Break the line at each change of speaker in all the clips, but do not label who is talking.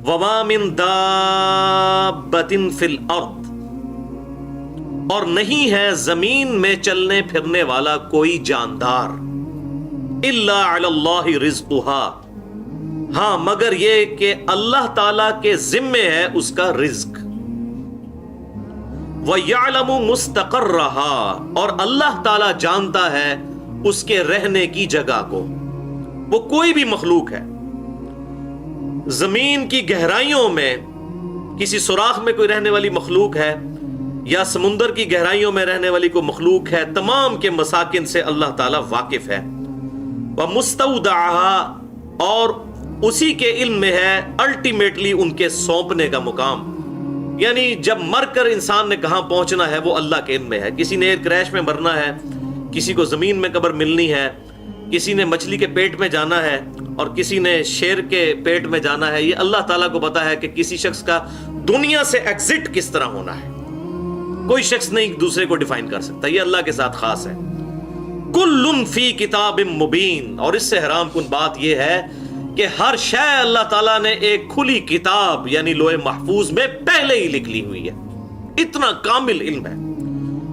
وما من دابۃ فی الارض، اور نہیں ہے زمین میں چلنے پھرنے والا کوئی جاندار، الا علی اللہ رزقها، ہاں مگر یہ کہ اللہ تعالی کے ذمے ہے اس کا رزق، وَيَعْلَمُ مُسْتَقَرَّهَا، اور اللہ تعالی جانتا ہے اس کے رہنے کی جگہ کو۔ وہ کوئی بھی مخلوق ہے، زمین کی گہرائیوں میں کسی سوراخ میں کوئی رہنے والی مخلوق ہے یا سمندر کی گہرائیوں میں رہنے والی کوئی مخلوق ہے، تمام کے مساکن سے اللہ تعالی واقف ہے۔ وَمُسْتَوْدَعَهَا، اور اسی کے علم میں ہے الٹیمیٹلی ان کے سونپنے کا مقام، یعنی جب مر کر انسان نے کہاں پہنچنا ہے وہ اللہ کے علم میں ہے۔ کسی نے ایئر کریش میں مرنا ہے، کسی کو زمین میں قبر ملنی ہے، کسی نے مچھلی کے پیٹ میں جانا ہے اور کسی نے شیر کے پیٹ میں جانا ہے۔ یہ اللہ تعالیٰ کو پتا ہے کہ کسی شخص کا دنیا سے ایگزٹ کس طرح ہونا ہے، کوئی شخص نہیں دوسرے کو ڈیفائن کر سکتا، یہ اللہ کے ساتھ خاص ہے۔ کل فی کتاب مبین، اور اس سے حیران کن بات یہ ہے کہ ہر شے اللہ تعالیٰ نے ایک کھلی کتاب یعنی لوح محفوظ میں پہلے ہی لکھ لی ہوئی ہے، اتنا کامل علم ہے۔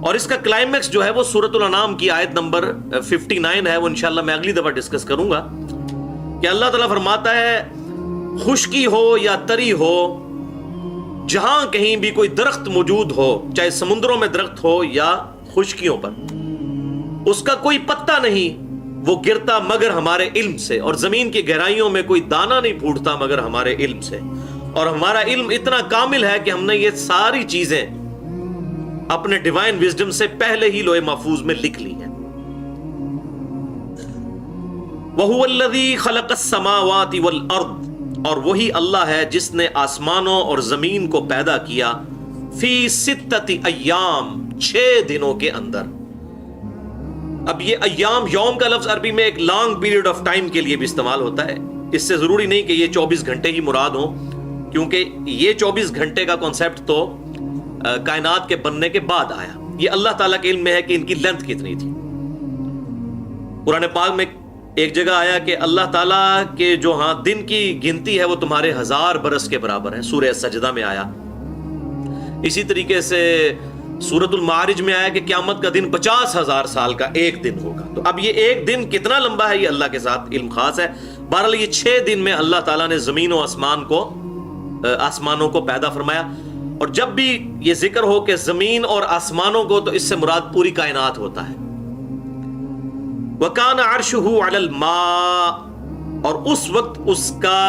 اور اس کا کلائمیکس جو ہے وہ سورۃ الانعام کی آیت نمبر 59 ہے، وہ انشاءاللہ میں اگلی دفعہ ڈسکس کروں گا، کہ اللہ تعالیٰ فرماتا ہے خشکی ہو یا تری ہو، جہاں کہیں بھی کوئی درخت موجود ہو، چاہے سمندروں میں درخت ہو یا خشکیوں پر، اس کا کوئی پتا نہیں وہ گرتا مگر ہمارے علم سے، اور زمین کی گہرائیوں میں کوئی دانہ نہیں پھوٹتا مگر ہمارے علم سے، اور ہمارا علم اتنا کامل ہے کہ ہم نے یہ ساری چیزیں اپنے ڈیوائن وزڈم سے پہلے ہی لوح محفوظ میں لکھ لی ہیں۔ وَهُوَ الَّذِي خَلَقَ السَّمَاوَاتِ وَالْأَرْضِ، اور وہی اللہ ہے جس نے آسمانوں اور زمین کو پیدا کیا، فی ستۃ ایام، 6 دنوں کے اندر۔ اب یہ ایام، یوم کا لفظ عربی میں ایک لانگ پیریڈ آف ٹائم کے لیے بھی استعمال ہوتا ہے، اس سے ضروری نہیں کہ یہ 24 گھنٹے ہی مراد ہوں، کیونکہ یہ 24 گھنٹے کا کانسیپٹ تو کائنات کے بننے کے بعد آیا، یہ اللہ تعالیٰ کے علم میں ہے کہ ان کی لینتھ کتنی تھی۔ قرآن پاک میں ایک جگہ آیا کہ اللہ تعالیٰ کے جو دن کی گنتی ہے وہ تمہارے 1000 برس کے برابر ہے، سورہ سجدہ میں آیا۔ اسی طریقے سے سورۃ المعارج میں آیا کہ قیامت کا دن 50,000 سال کا ایک دن ہوگا۔ تو اب یہ ایک دن کتنا لمبا ہے یہ اللہ کے ساتھ علم خاص ہے۔ بہرحال یہ 6 دن میں اللہ تعالیٰ نے زمین و آسمانوں کو پیدا فرمایا، اور جب بھی یہ ذکر ہو کہ زمین اور آسمانوں کو، تو اس سے مراد پوری کائنات ہوتا ہے۔ وَكَانَ عَرْشُهُ عَلَى الْمَاءِ، اور اس وقت اس کا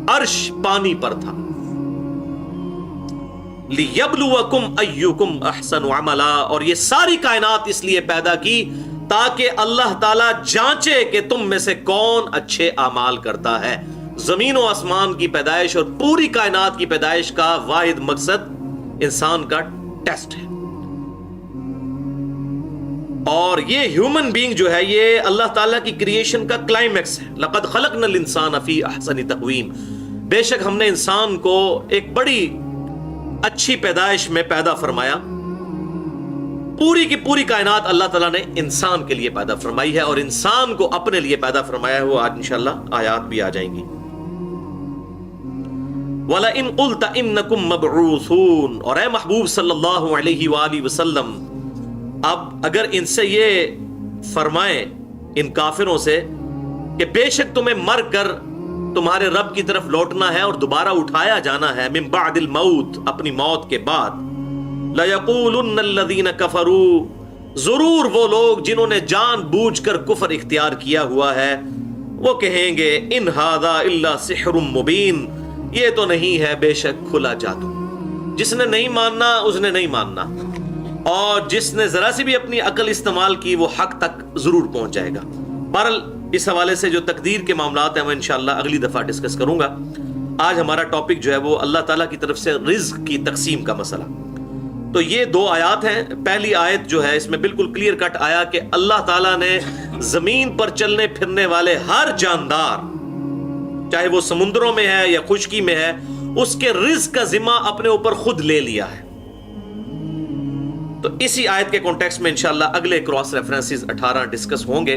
عرش پانی پر تھا۔ لِيَبْلُوَكُمْ أَيُّكُمْ أَحْسَنُ عَمَلًا، اور یہ ساری کائنات اس لیے پیدا کی تاکہ اللہ تعالیٰ جانچے کہ تم میں سے کون اچھے اعمال کرتا ہے۔ زمین و آسمان کی پیدائش اور پوری کائنات کی پیدائش کا واحد مقصد انسان کا ٹیسٹ ہے، اور یہ ہیومن بینگ جو ہے یہ اللہ تعالیٰ کی کریشن کا کلائمیکس ہے۔ لَقَدْ خَلَقْنَا الْإِنسَانَ فِي أَحْسَنِ تَقْوِيمٍ، بے شک ہم نے انسان کو ایک بڑی اچھی پیدائش میں پیدا فرمایا۔ پوری کی پوری کائنات اللہ تعالیٰ نے انسان کے لیے پیدا فرمائی ہے، اور انسان کو اپنے لیے پیدا فرمایا ہے، وہ آج انشاءاللہ آیات بھی آ جائیں گی۔ وَلَئِن قُلْتَ إِنَّكُمْ مَبْعُوثُونَ، اور اے محبوب صلی اللہ علیہ وآلہ وسلم، اب اگر ان سے یہ فرمائیں، ان کافروں سے، کہ بے شک تمہیں مر کر تمہارے رب کی طرف لوٹنا ہے اور دوبارہ اٹھایا جانا ہے، من بعد الموت، اپنی موت کے بعد، لَيَقُولُنَّ الَّذِينَ كَفَرُوا، ضرور وہ لوگ جنہوں نے جان بوجھ کر کفر اختیار کیا ہوا ہے وہ کہیں گے ان هَذَا إِلَّا سِحْرٌ مُبِينٌ، یہ تو نہیں ہے بے شک کھلا جادو۔ جس نے نہیں ماننا اس نے نہیں ماننا، اور جس نے ذرا سی بھی اپنی عقل استعمال کی وہ حق تک ضرور پہنچ جائے گا۔ بہرحال اس حوالے سے جو تقدیر کے معاملات ہیں وہ انشاءاللہ اگلی دفعہ ڈسکس کروں گا۔ آج ہمارا ٹاپک جو ہے وہ اللہ تعالیٰ کی طرف سے رزق کی تقسیم کا مسئلہ۔ تو یہ 2 آیات ہیں۔ پہلی آیت جو ہے اس میں بالکل کلیئر کٹ آیا کہ اللہ تعالیٰ نے زمین پر چلنے پھرنے والے ہر جاندار، چاہے وہ سمندروں میں ہے یا خشکی میں ہے، اس کے رزق کا ذمہ اپنے اوپر خود لے لیا ہے۔ تو اسی آیت کے کانٹیکسٹ میں انشاءاللہ اگلے کراس ریفرنسز 18 ڈسکس ہوں گے۔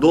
2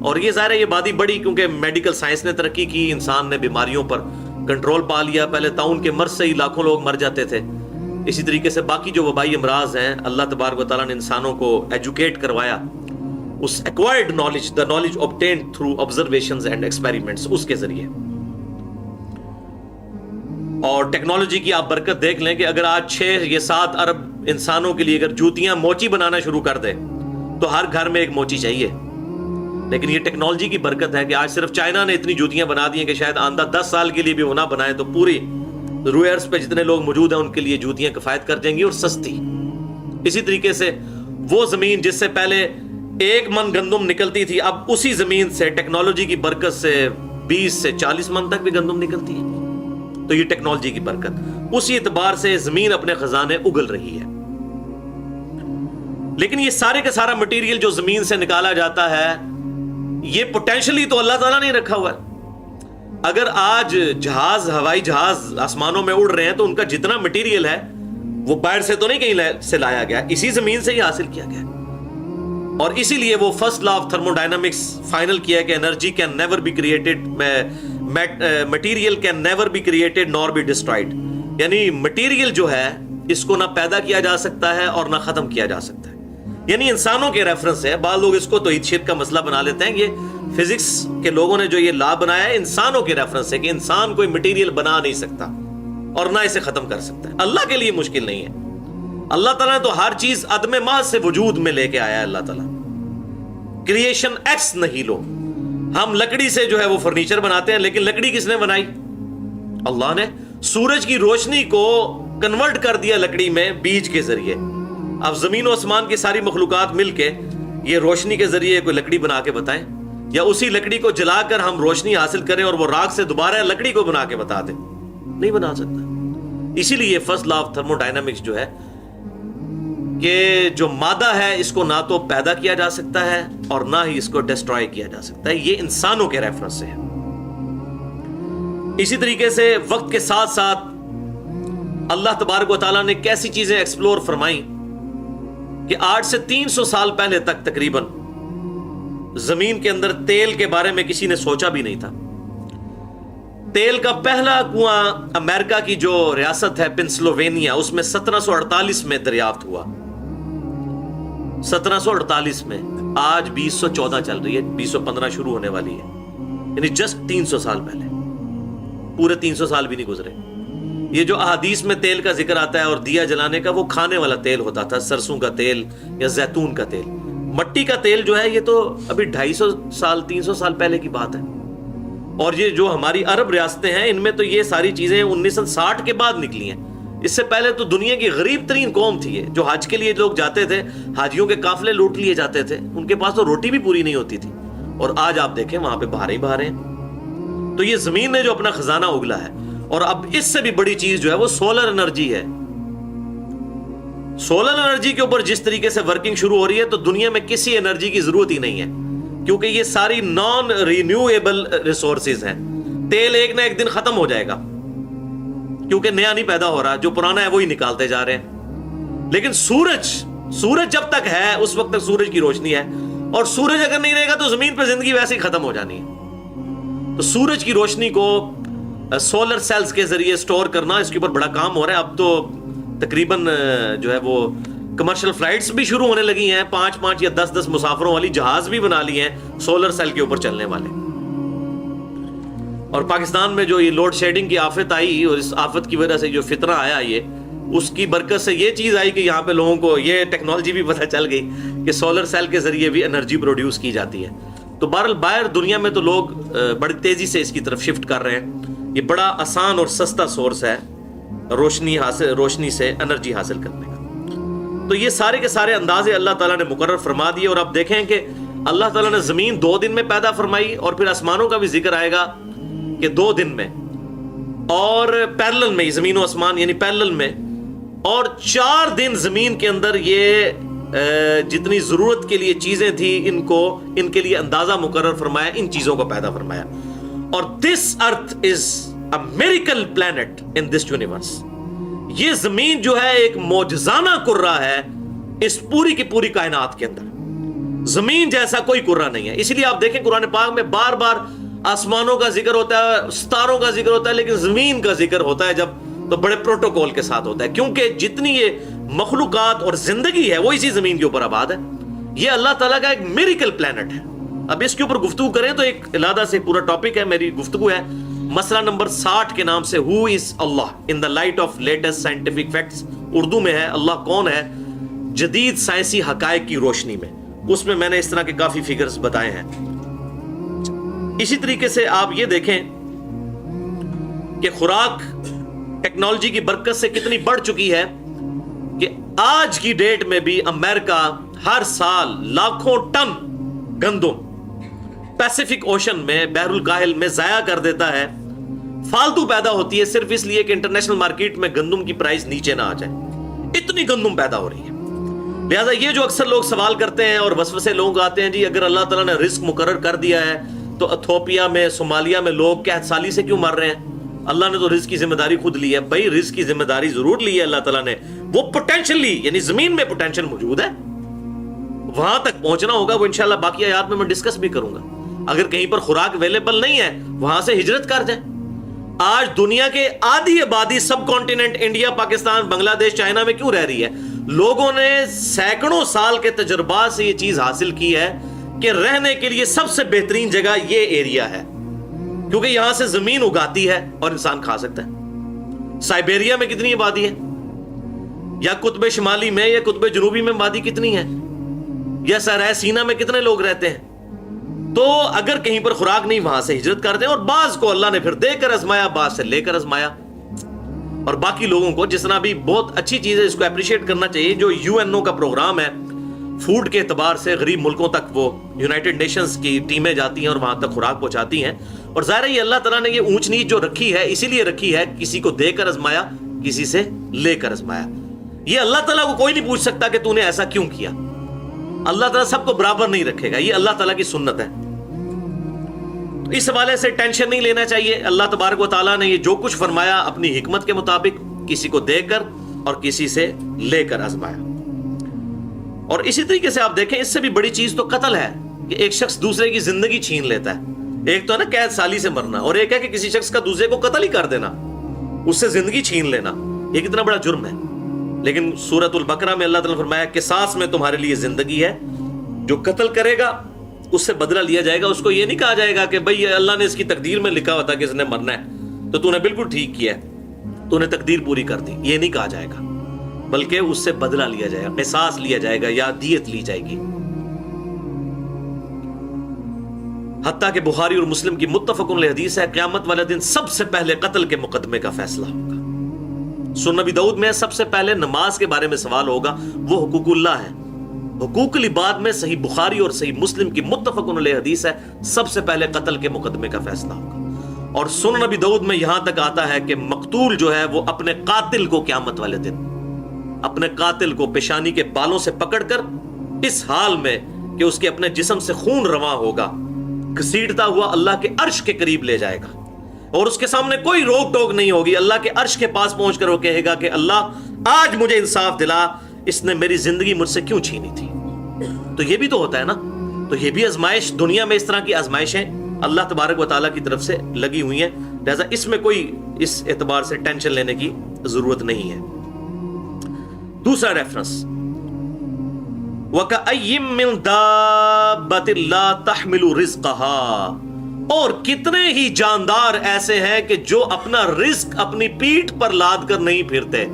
اور یہ ظاہر ہے یہ بادی بڑی، کیونکہ میڈیکل سائنس نے ترقی کی، انسان نے بیماریوں پر کنٹرول پا لیا. پہلے طاعون کے مرض سے ہی لاکھوں لوگ مر جاتے تھے. اسی طریقے سے باقی جو وبائی امراض ہیں اللہ تبارک و تعالیٰ نے انسانوں کو ایجوکیٹ کروایا اس acquired knowledge, the knowledge obtained through observations and experiments، اس کے ذریعے. اور ٹیکنالوجی کی آپ برکت دیکھ لیں کہ اگر آج 6 یا 7 ارب انسانوں کے لیے اگر جوتیاں موچی بنانا شروع کر دیں تو ہر گھر میں ایک موچی چاہیے. لیکن یہ ٹیکنالوجی کی برکت ہے کہ آج صرف چائنا نے اتنی جوتیاں بنا دی ہیں کہ شاید آئندہ 10 سال کے لیے بھی وہ نہ بنائیں تو پوری روئے ارض پہ جتنے لوگ موجود ہیں ان کے لیے جوتیاں کفایت کر جائیں گی اور سستی. اسی طریقے سے وہ زمین جس سے پہلے 1 من گندم نکلتی تھی، اب اسی زمین سے ٹیکنالوجی کی برکت سے 20 سے 40 من تک بھی گندم نکلتی ہے. تو یہ ٹیکنالوجی کی برکت، اسی اعتبار سے زمین اپنے خزانے اگل رہی ہے. لیکن یہ سارے کا سارا مٹیریل جو زمین سے نکالا جاتا ہے یہ پوٹینشلی تو اللہ تعالیٰ نے رکھا ہوا ہے. اگر آج جہاز، ہوائی جہاز آسمانوں میں اڑ رہے ہیں تو ان کا جتنا مٹیریل ہے وہ باہر سے تو نہیں کہیں سے لایا گیا، اسی زمین سے ہی حاصل کیا گیا. اور اسی لیے وہ first law of thermodynamics final کیا ہے کہ energy can never be created, material can never be created nor be destroyed. یعنی مٹیریل جو ہے اس کو نہ پیدا کیا جا سکتا ہے اور نہ ختم کیا جا سکتا ہے. یعنی انسانوں کے ریفرنس ہے، بعض لوگ اس کو توحید شرک کا مسئلہ بنا لیتے ہیں. یہ فزکس کے لوگوں نے جو یہ لا بنایا ہے انسانوں کے ریفرنس ہے کہ انسان کوئی مٹیریل بنا نہیں سکتا اور نہ اسے ختم کر سکتا ہے. اللہ کے لیے مشکل نہیں ہے. اللہ تعالیٰ نے تو ہر چیز عدم محض سے وجود میں لے کے آیا ہے. اللہ تعالیٰ کریشن ایکس نہیں لو. ہم لکڑی سے جو ہے وہ فرنیچر بناتے ہیں، لیکن لکڑی کس نے بنائی؟ اللہ نے. سورج کی روشنی کو کنورٹ کر دیا لکڑی میں بیج کے ذریعے. اب زمین و آسمان کی ساری مخلوقات مل کے یہ روشنی کے ذریعے کوئی لکڑی بنا کے بتائیں، یا اسی لکڑی کو جلا کر ہم روشنی حاصل کریں اور وہ راکھ سے دوبارہ لکڑی کو بنا کے بتا دیں؟ نہیں بنا سکتا. اسی لیے first law of thermo dynamics جو ہے کہ جو مادہ ہے اس کو نہ تو پیدا کیا جا سکتا ہے اور نہ ہی اس کو ڈسٹرائے کیا جا سکتا ہے. یہ انسانوں کے ریفرنس سے ہے. اسی طریقے سے وقت کے ساتھ ساتھ اللہ تبارک و تعالیٰ نے کیسی چیزیں ایکسپلور فرمائیں کہ آج سے 300 سال پہلے تک تقریباً زمین کے اندر تیل کے بارے میں کسی نے سوچا بھی نہیں تھا. تیل کا پہلا کنواں امریکہ کی جو ریاست ہے پنسلوینیا، اس میں 1748 میں دریافت ہوا. 1748 میں. آج 2014 چل رہی ہے، 2015 شروع ہونے والی ہے. یعنی جسٹ 300 سال پہلے، پورے 300 سال بھی نہیں گزرے. یہ جو احادیث میں تیل کا ذکر آتا ہے اور دیا جلانے کا، وہ کھانے والا تیل ہوتا تھا، سرسوں کا تیل یا زیتون کا تیل. مٹی کا تیل جو ہے یہ تو ابھی 250 سال 300 سال پہلے کی بات ہے. اور یہ جو ہماری عرب ریاستیں ہیں ان میں تو یہ ساری چیزیں 1960 کے بعد نکلی ہیں. اس سے پہلے تو دنیا کی غریب ترین قوم تھی یہ. جو حج کے لیے لوگ جاتے تھے، حاجیوں کے قافلے لوٹ لیے جاتے تھے، ان کے پاس تو روٹی بھی پوری نہیں ہوتی تھی. اور آج آپ دیکھیں وہاں پہ بہاریں ہی بہاریں. تو یہ زمین نے جو اپنا خزانہ اگلا ہے. اور اب اس سے بھی بڑی چیز جو ہے وہ سولر انرجی ہے. سولر انرجی کے اوپر جس طریقے سے ورکنگ شروع ہو رہی ہے تو دنیا میں کسی انرجی کی ضرورت ہی نہیں ہے، کیونکہ یہ ساری نان رینیویبل ریسورسز ہیں. تیل ایک نہ ایک دن ختم ہو جائے گا کیونکہ نیا نہیں پیدا ہو رہا، جو پرانا ہے وہی نکالتے جا رہے ہیں. لیکن سورج جب تک ہے اس وقت تک سورج کی روشنی ہے، اور سورج اگر نہیں رہے گا تو زمین پہ زندگی ویسے ہی ختم ہو جانی ہے. تو سورج کی روشنی کو سولر سیلز کے ذریعے سٹور کرنا، اس کے اوپر بڑا کام ہو رہا ہے. اب تو تقریباً جو ہے وہ کمرشل فلائٹس بھی شروع ہونے لگی ہیں. 5 یا 10 مسافروں والی جہاز بھی بنا لی ہیں سولر سیل کے اوپر چلنے والے. اور پاکستان میں جو یہ لوڈ شیڈنگ کی آفت آئی، اور اس آفت کی وجہ سے جو فتنہ آیا، یہ اس کی برکت سے یہ چیز آئی کہ یہاں پہ لوگوں کو یہ ٹیکنالوجی بھی پتہ چل گئی کہ سولر سیل کے ذریعے بھی انرجی پروڈیوس کی جاتی ہے. تو بہرحال باہر دنیا میں تو لوگ بڑی تیزی سے اس کی طرف شفٹ کر رہے ہیں. یہ بڑا آسان اور سستا سورس ہے روشنی سے انرجی حاصل کرنے کا. تو یہ سارے کے سارے اندازے اللہ تعالیٰ نے مقرر فرما دیے. اور اب دیکھیں کہ اللہ تعالیٰ نے زمین 2 دن میں پیدا فرمائی، اور پھر آسمانوں کا بھی ذکر آئے گا کہ 2 دن میں، اور پیرلل میں زمین و آسمان یعنی پیرلل میں، اور 4 دن زمین کے اندر یہ جتنی ضرورت کے لیے چیزیں تھیں ان کے لیے اندازہ مقرر فرمایا، ان چیزوں کو پیدا فرمایا. اور this earth is a miracle planet in this universe. یہ زمین جو ہے ایک معجزانہ کرہ ہے اس پوری کی پوری کائنات کے اندر. زمین جیسا کوئی کرہ نہیں ہے. اسی لیے آپ دیکھیں قرآن پاک میں بار بار آسمانوں کا ذکر ہوتا ہے, ستاروں کا ذکر ہوتا ہے, لیکن زمین کا ذکر ہوتا ہے جب تو بڑے پروٹوکول کے ساتھ ہوتا ہے, کیونکہ جتنی یہ مخلوقات اور زندگی ہے وہ اسی زمین کے اوپر آباد ہے. یہ اللہ تعالیٰ کا ایک میریکل پلانٹ ہے. اب اس کے اوپر گفتگو کریں تو ایک علیحدہ سے پورا ٹاپک ہے, میری گفتگو ہے مسئلہ نمبر 60 کے نام سے, who is Allah in the light of latest scientific facts. Urdu میں ہے اللہ کون ہے جدید سائنسی حقائق کی روشنی میں. اس میں میں نے اس طرح کے کافی فگرز بتائے ہیں. اسی طریقے سے آپ یہ دیکھیں کہ خوراک ٹیکنالوجی کی برکت سے کتنی بڑھ چکی ہے کہ آج کی ڈیٹ میں بھی امریکہ ہر سال لاکھوں ٹن گندم پیسیفک اوشن میں, بحر الکاہل میں ضائع کر دیتا ہے. فالتو پیدا ہوتی ہے صرف اس لیے کہ انٹرنیشنل مارکیٹ میں گندم کی پرائس نیچے نہ آ جائے. اتنی گندم پیدا ہو رہی ہے. لہذا یہ جو اکثر لوگ سوال کرتے ہیں اور وسوسے لوگ آتے ہیں, جی اگر اللہ تعالیٰ نے رزق مقرر کر دیا ہے تو ایتھوپیا میں, صومالیہ میں لوگ قحط سالی سے کیوں مر رہے ہیں؟ اللہ نے تو رزق کی ذمہ داری خود لی ہے. بھائی رزق کی ذمہ داری ضرور لی ہے اللہ تعالیٰ نے, وہ پوٹینشلی یعنی زمین میں پوٹینشل موجود ہے, وہاں تک پہنچنا ہوگا. وہ انشاءاللہ باقی آیات میں ڈسکس بھی کروں گا. اگر کہیں پر خوراک اویلیبل نہیں ہے وہاں سے ہجرت کر جائیں. آج دنیا کے آدھی آبادی سب کانٹیننٹ انڈیا, پاکستان, بنگلہ دیش, چائنا میں کیوں رہ رہی ہے؟ لوگوں نے سینکڑوں سال کے تجربات سے یہ چیز حاصل کی ہے کہ رہنے کے لیے سب سے بہترین جگہ یہ ایریا ہے, کیونکہ یہاں سے زمین اگاتی ہے اور انسان کھا سکتا ہے. سائبیریا میں کتنی آبادی ہے, یا قطب شمالی میں یا قطب جنوبی میں آبادی کتنی ہے, یا صحرائے سینا میں کتنے لوگ رہتے ہیں؟ تو اگر کہیں پر خوراک نہیں وہاں سے ہجرت کر دیں. اور بعض کو اللہ نے پھر دے کر آزمایا, بعض سے لے کر آزمایا, اور باقی لوگوں کو جس طرح بھی بہت اچھی چیز ہے, اس کو اپریشیٹ کرنا چاہیے. جو UN کا پروگرام ہے فوڈ کے اعتبار سے غریب ملکوں تک, وہ یونائٹڈ نیشنز کی ٹیمیں جاتی ہیں اور وہاں تک خوراک پہنچاتی ہیں. اور ظاہر ہے یہ اللہ تعالیٰ نے یہ اونچ نیچ جو رکھی ہے اسی لیے رکھی ہے, کسی کو دے کر آزمایا, کسی سے لے کر آزمایا. یہ اللہ تعالیٰ کو کوئی نہیں پوچھ سکتا کہ تو نے ایسا کیوں کیا. اللہ تعالیٰ سب کو برابر نہیں رکھے گا, یہ اللہ تعالیٰ کی سنت ہے. اس حوالے سے ٹینشن نہیں لینا چاہیے. اللہ تبارک و تعالیٰ نے یہ جو کچھ فرمایا اپنی حکمت کے مطابق کسی کو دے کر اور کسی سے لے کر آزمایا. اور اسی طریقے سے آپ دیکھیں اس سے بھی بڑی چیز تو قتل ہے کہ ایک شخص دوسرے کی زندگی چھین لیتا ہے. ایک تو ہے نا قید سالی سے مرنا, اور ایک ہے کہ کسی شخص کا دوسرے کو قتل ہی کر دینا, اس سے زندگی چھین لینا. یہ کتنا بڑا جرم ہے. لیکن سورۃ البقرہ میں اللہ تعالیٰ نے فرمایا قصاص میں تمہارے لیے زندگی ہے, جو قتل کرے گا اس سے بدلہ لیا جائے گا. اس کو یہ نہیں کہا جائے گا کہ بھئی اللہ نے اس کی تقدیر میں لکھا ہوا تھا کہ اس نے مرنا ہے تو تو نے بالکل ٹھیک کیا ہے, تو نے تقدیر پوری کر دی. یہ نہیں کہا جائے گا, بلکہ اس سے بدلہ لیا جائے گا, قصاص لیا جائے گا یا دیت لی جائے گی. حتیٰ کہ بخاری اور مسلم کی متفق علیہ حدیث ہے, قیامت والے دن سب سے پہلے قتل کے مقدمے کا فیصلہ ہوگا. سنن نبی داؤد میں سب سے پہلے نماز کے بارے میں سوال ہوگا, وہ حقوق اللہ ہے. حقوق العباد میں صحیح بخاری اور صحیح مسلم کی متفق علیہ حدیث ہے, سب سے پہلے قتل کے مقدمے کا فیصلہ ہوگا. اور سنن نبی داؤد میں یہاں تک آتا ہے کہ مقتول جو ہے وہ اپنے قاتل کو قیامت والے دن, اپنے قاتل کو پیشانی کے بالوں سے پکڑ کر اس حال میں کہ اس کے اپنے جسم سے خون رواں ہوگا, گھسیٹتا ہوا اللہ کے عرش کے قریب لے جائے گا, اور اس کے سامنے کوئی روک ٹوک نہیں ہوگی. اللہ کے عرش کے پاس پہنچ کر وہ کہے گا کہ اللہ آج مجھے انصاف دلا, اس نے میری زندگی مجھ سے کیوں چھینی تھی. تو یہ بھی تو ہوتا ہے نا, تو یہ بھی آزمائش, دنیا میں اس طرح کی آزمائشیں اللہ تبارک و تعالیٰ کی طرف سے لگی ہوئی ہیں. لہذا اس میں کوئی اس اعتبار سے ٹینشن لینے کی ضرورت نہیں ہے. دوسرا ریفرنس, وَكَأَيِّن مِّن دَابَّةٍ لَّا تَحْمِلُ رِزْقَهَا, اور کتنے ہی جاندار ایسے ہیں کہ جو اپنا رزق اپنی پیٹھ پر لاد کر نہیں پھرتے,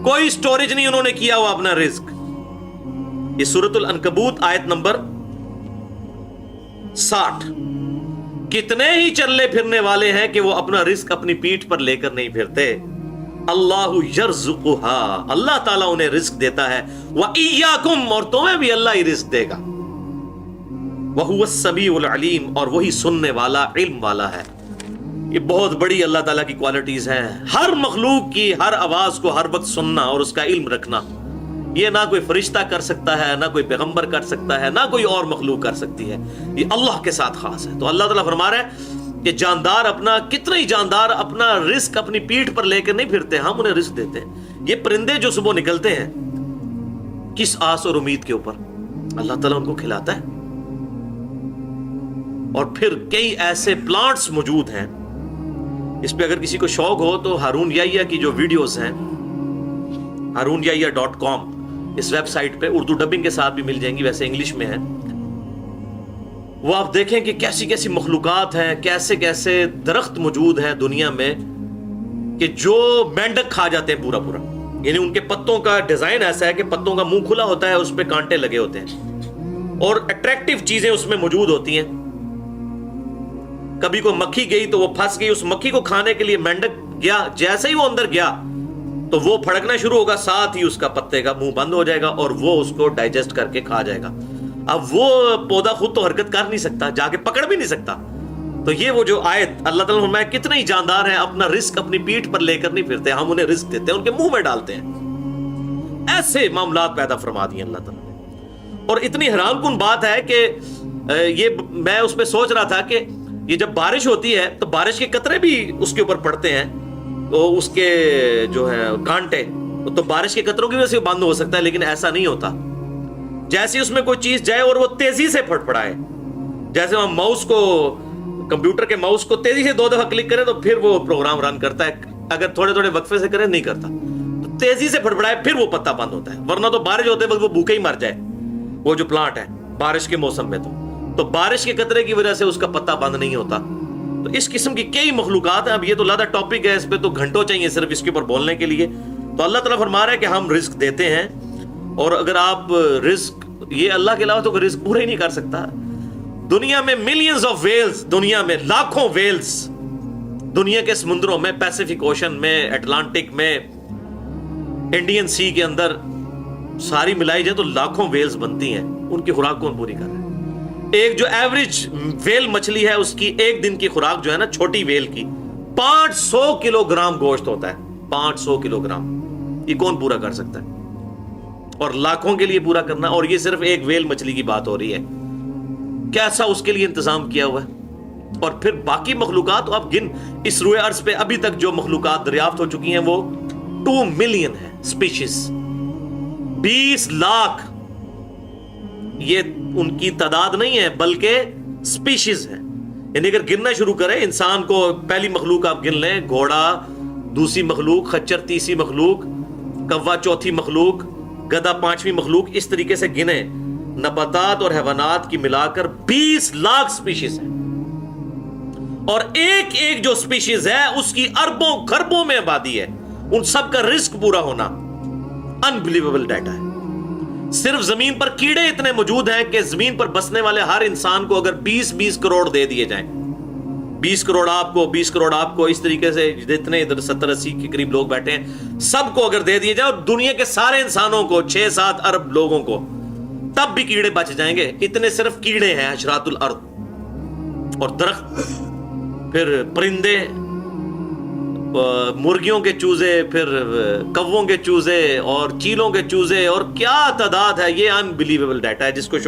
کوئی سٹوریج نہیں انہوں نے کیا ہوا اپنا رزق. یہ سورۃ العنکبوت آیت نمبر 60. کتنے ہی چلنے پھرنے والے ہیں کہ وہ اپنا رزق اپنی پیٹھ پر لے کر نہیں پھرتے. اللہ یرزقها, اللہ تعالیٰ انہیں رزق دیتا ہے, وَإِيَّاكُمْ, اور تمہیں بھی اللہ ہی رزق دے گا. وَهُوَ السَّمِيعُ الْعَلِيمُ, اور وہی سننے والا, علم والا ہے. یہ بہت بڑی اللہ تعالیٰ کی کوالٹیز ہیں, ہر مخلوق کی ہر آواز کو ہر وقت سننا اور اس کا علم رکھنا. یہ نہ کوئی فرشتہ کر سکتا ہے, نہ کوئی پیغمبر کر سکتا ہے, نہ کوئی اور مخلوق کر سکتی ہے, یہ اللہ کے ساتھ خاص ہے. تو اللہ تعالیٰ فرما رہا ہے کہ جاندار اپنا, کتنے ہی جاندار اپنا رزق اپنی پیٹھ پر لے کر نہیں پھرتے, ہم انہیں رزق دیتے ہیں. یہ پرندے جو صبح نکلتے ہیں کس آس اور امید کے اوپر, اللہ تعالیٰ ان کو کھلاتا ہے. اور پھر کئی ایسے پلانٹس موجود ہیں. اس پہ اگر کسی کو شوق ہو تو ہارون یحییٰ کی جو ویڈیوز ہیں harunyahiya.com اس ویب سائٹ پہ اردو ڈبنگ کے ساتھ بھی مل جائیں گی, ویسے انگلش میں ہے. وہ آپ دیکھیں کہ کیسی کیسی مخلوقات ہیں, کیسے کیسے درخت موجود ہیں دنیا میں کہ جو مینڈک کھا جاتے ہیں پورا پورا. یعنی ان کے پتوں کا ڈیزائن ایسا ہے کہ پتوں کا منہ کھلا ہوتا ہے, اس پہ کانٹے لگے ہوتے ہیں اور اٹریکٹیو چیزیں اس میں موجود ہوتی ہیں. کبھی کوئی مکھی گئی تو وہ پھنس گئی, اس مکھی کو کھانے کے لیے مینڈک گیا, جیسے ہی وہ اندر گیا تو وہ پھڑکنا شروع ہوگا, ساتھ ہی اس کا پتے کا منہ بند ہو جائے گا اور وہ اس کو ڈائجسٹ کر کے کھا جائے گا. اب وہ پودا خود تو حرکت کر نہیں سکتا, جا کے پکڑ بھی نہیں سکتا. تو یہ وہ جو آیت اللہ تعالیٰ نے فرمایا کتنے ہی جاندار ہیں, اپنا رزق اپنی پیٹھ پر لے کر نہیں پھرتے, ہم انہیں رزق دیتے ہیں, ان کے منہ میں ڈالتے ہیں. ایسے معاملات پیدا فرما دیے اللہ تعالیٰ نے. اور اتنی حیران کن بات ہے کہ یہ میں اس پہ سوچ رہا تھا کہ یہ جب بارش ہوتی ہے تو بارش کے قطرے بھی اس کے اوپر پڑتے ہیں, تو اس کے جو ہے کانٹے, تو بارش کے قطروں کی وجہ سے بند ہو سکتا ہے, لیکن ایسا نہیں ہوتا. جیسے اس میں کوئی چیز جائے اور وہ تیزی سے پھٹ پڑائے, جیسے ہم ماؤس کو, کمپیوٹر کے ماؤس کو تیزی سے 2 دفعہ کلک کریں تو پھر وہ پروگرام رن کرتا ہے, اگر تھوڑے تھوڑے وقفے سے کریں نہیں کرتا. تو تیزی سے پھٹ پڑائے پھر وہ پتا بند ہوتا ہے, ورنہ تو بارش ہوتے وقت وہ بھوکے ہی مر جائے وہ جو پلانٹ ہے بارش کے موسم میں. تو بارش کے قطرے کی وجہ سے اس کا پتا بند نہیں ہوتا. تو اس قسم کی کئی مخلوقات ہیں. اب یہ تو لادہ ٹاپک ہے, اس پہ تو گھنٹوں چاہیے صرف اس کے اوپر بولنے کے لیے. تو اللہ تعالیٰ فرما رہا ہے کہ ہم رزق دیتے ہیں, اور اگر آپ رزق, یہ اللہ کے علاوہ تو کوئی رزق پورا ہی نہیں کر سکتا. دنیا میں ملینز آف ویلز, دنیا میں لاکھوں ویلز, دنیا کے سمندروں میں, پیسیفک اوشن میں, اٹلانٹک میں, انڈین سی کے اندر ساری ملائی جائے تو لاکھوں ویلز بنتی ہیں. ان کی خوراک کون پوری کر رہا ہے؟ ایک جو ایوریج ویل مچھلی ہے اس کی ایک دن کی خوراک جو ہے نا, چھوٹی ویل کی 500 کلو گرام گوشت ہوتا ہے. 500 کلو گرام, یہ کون پورا کر سکتا ہے؟ اور لاکھوں کے لیے پورا کرنا, اور یہ صرف ایک ویل مچھلی کی بات ہو رہی ہے. کیسا اس کے لیے انتظام کیا ہوا ہے. اور پھر باقی مخلوقات آپ گن, اس روئے ارض پہ ابھی تک جو مخلوقات دریافت ہو چکی ہیں وہ 2 ملین ہے اسپیشیز. 20 لاکھ یہ ان کی تعداد نہیں ہے بلکہ اسپیشیز ہے. یعنی اگر گننا شروع کریں, انسان کو پہلی مخلوق آپ گن لیں, گھوڑا دوسری مخلوق, خچر تیسری مخلوق, کوا چوتھی مخلوق, گدھا 5ویں مخلوق, اس طریقے سے گنے, نباتات اور حیوانات کی ملا کر 20 لاکھ سپیشیز ہیں. اور ایک ایک جو سپیشیز ہے اس کی اربوں خربوں میں آبادی ہے. ان سب کا رزق پورا ہونا انبلیویبل ڈیٹا ہے. صرف زمین پر کیڑے اتنے موجود ہیں کہ زمین پر بسنے والے ہر انسان کو اگر 20 کروڑ دے دیے جائیں, 20 کروڑ آپ کو, 20 کروڑ آپ کو, اس طریقے سے جتنے ادھر 70-80 کے قریب لوگ بیٹھے ہیں سب کو اگر دے دیے جائیں, اور دنیا کے سارے انسانوں کو 6-7 ارب لوگوں کو, تب بھی کیڑے بچ جائیں گے. اتنے صرف کیڑے ہیں حشرات الارض. اور درخت, پھر پرندے, مرغیوں کے چوزے, پھر کووں کے چوزے اور چیلوں کے چوزے, اور کیا تعداد ہے. یہ انبلیویبل ڈیٹا ہے جس کو